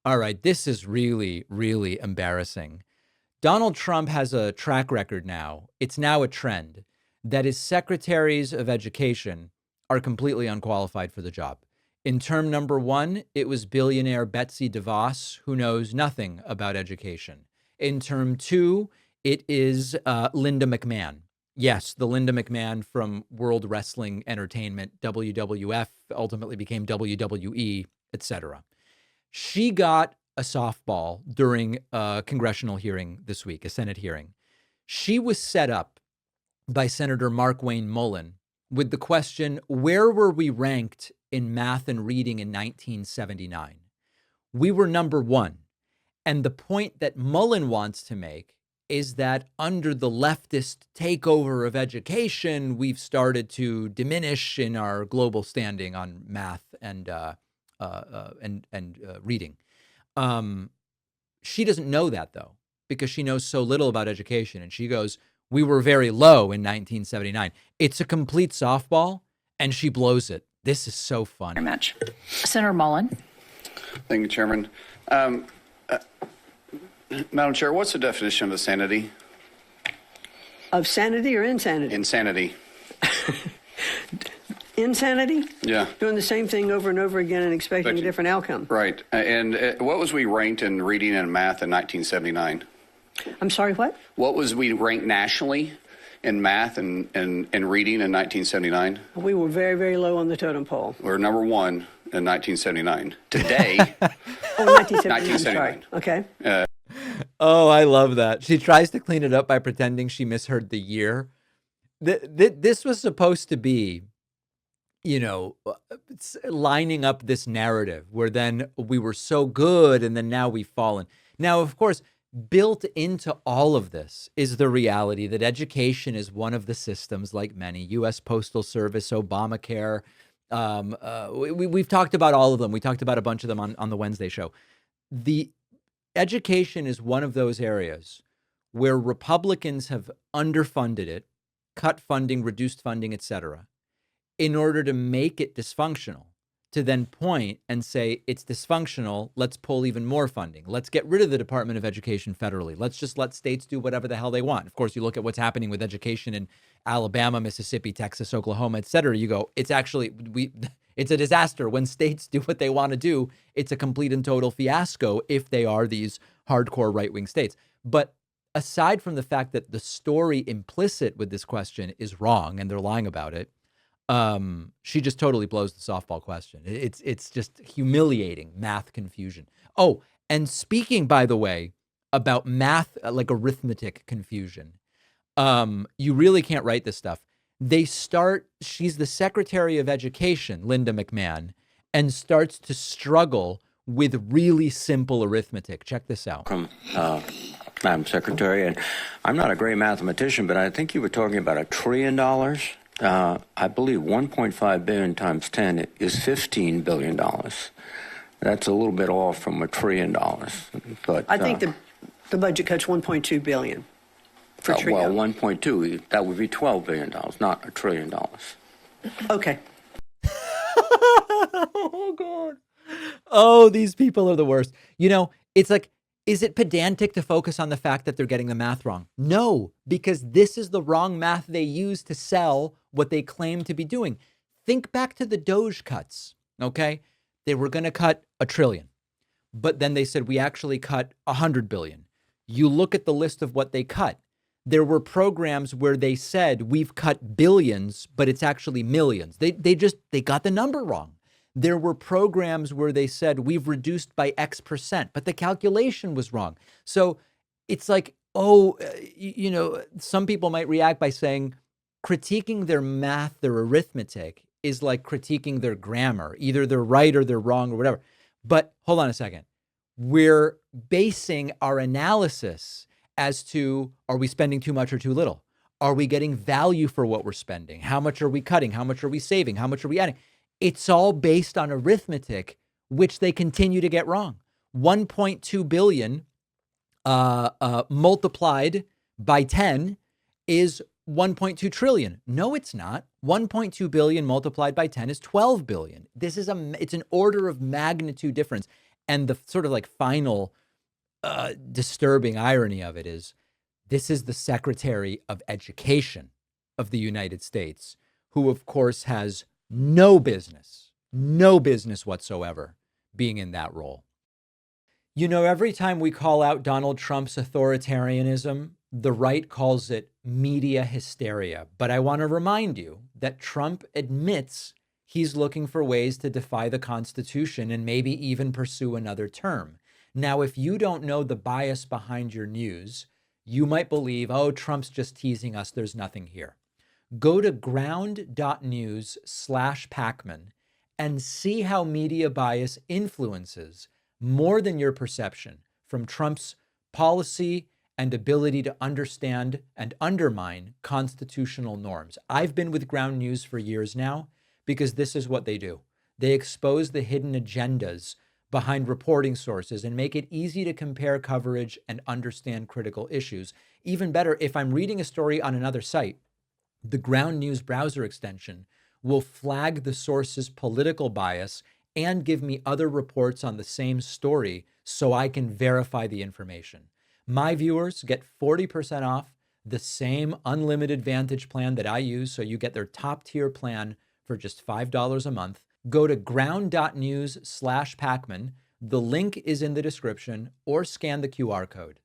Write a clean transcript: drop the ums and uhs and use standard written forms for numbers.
All right, this is really, really embarrassing. Donald Trump has a track record now. It's now a trend that his secretaries of education are completely unqualified for the job. In term number one, it was billionaire Betsy DeVos, who knows nothing about education. In term two, it is Linda McMahon. Yes, the Linda McMahon from World Wrestling Entertainment, WWF, ultimately became WWE, etc. She got a softball during a congressional hearing this week, a Senate hearing. She was set up by Senator Mark Wayne Mullen with the question, where were we ranked in math and reading in 1979? We were number one. And the point that Mullen wants to make is that under the leftist takeover of education, we've started to diminish in our global standing on math and reading. She doesn't know that, though, because she knows so little about education. And she goes, we were very low in 1979. It's a complete softball, and she blows it. This is so fun. Very much. Senator Mullen. Thank you, Chairman. Madam Chair, what's the definition of insanity? Of sanity or insanity? Insanity. Insanity? Yeah. Doing the same thing over and over again and expecting a different outcome. Right. And what was we ranked in reading and math in 1979? I'm sorry, what? What was we ranked nationally in math and reading in 1979? We were very, very low on the totem pole. We were number one in 1979. Today, 1979. Sorry. Okay. Oh, I love that. She tries to clean it up by pretending she misheard the year. This was supposed to be, lining up this narrative where then we were so good and then now we've fallen. Now, of course, built into all of this is the reality that education is one of the systems, like many, U.S. Postal Service, Obamacare. We've talked about all of them. We talked about a bunch of them on the Wednesday show. The education is one of those areas where Republicans have underfunded it, cut funding, reduced funding, etc., in order to make it dysfunctional, to then point and say it's dysfunctional, let's pull even more funding. Let's get rid of the Department of Education federally. Let's just let states do whatever the hell they want. Of course, you look at what's happening with education in Alabama, Mississippi, Texas, Oklahoma, et cetera. You go, it's actually, it's a disaster when states do what they want to do. It's a complete and total fiasco if they are these hardcore right-wing states. But aside from the fact that the story implicit with this question is wrong and they're lying about it, she just totally blows the softball question. It's just humiliating math confusion. Oh, and speaking, by the way, about math, like arithmetic confusion, you really can't write this stuff. She's the Secretary of Education, Linda McMahon, and starts to struggle with really simple arithmetic. Check this out. Madam Secretary, and I'm not a great mathematician, but I think you were talking about $1 trillion. I believe 1.5 billion times 10 is $15 billion. That's a little bit off from $1 trillion. But I think the budget cuts $1.2 billion for trio. Well, 1.2, that would be $12 billion, not $1 trillion. Okay. Oh, God. Oh, these people are the worst. It's like, is it pedantic to focus on the fact that they're getting the math wrong? No, because this is the wrong math they use to sell what they claim to be doing. Think back to the Doge cuts, okay? They were going to cut $1 trillion, but then they said we actually cut $100 billion. You look at the list of what they cut. There were programs where they said we've cut billions, but it's actually millions. They got the number wrong. There were programs where they said we've reduced by X percent, but the calculation was wrong. So it's like, some people might react by saying critiquing their math, their arithmetic is like critiquing their grammar. Either they're right or they're wrong or whatever. But hold on a second. We're basing our analysis as to, are we spending too much or too little? Are we getting value for what we're spending? How much are we cutting? How much are we saving? How much are we adding? It's all based on arithmetic, which they continue to get wrong. 1.2 billion multiplied by 10 is 1.2 trillion. No, it's not. 1.2 billion multiplied by 10 is 12 billion. It's an order of magnitude difference. And the sort of like final disturbing irony of it is this is the Secretary of Education of the United States, who of course has no business whatsoever being in that role. You know, every time we call out Donald Trump's authoritarianism, the right calls it media hysteria. But I want to remind you that Trump admits he's looking for ways to defy the Constitution and maybe even pursue another term. Now, if you don't know the bias behind your news, you might believe, oh, Trump's just teasing us, there's nothing here. Go to ground.news/Pacman and see how media bias influences more than your perception from Trump's policy and ability to understand and undermine constitutional norms. I've been with Ground News for years now because this is what they do. They expose the hidden agendas behind reporting sources and make it easy to compare coverage and understand critical issues. Even better, if I'm reading a story on another site, the Ground News browser extension will flag the source's political bias and give me other reports on the same story so I can verify the information. My viewers get 40% off the same unlimited Vantage plan that I use, so you get their top tier plan for just $5 a month. Go to ground.news/Pacman. The link is in the description, or scan the QR code.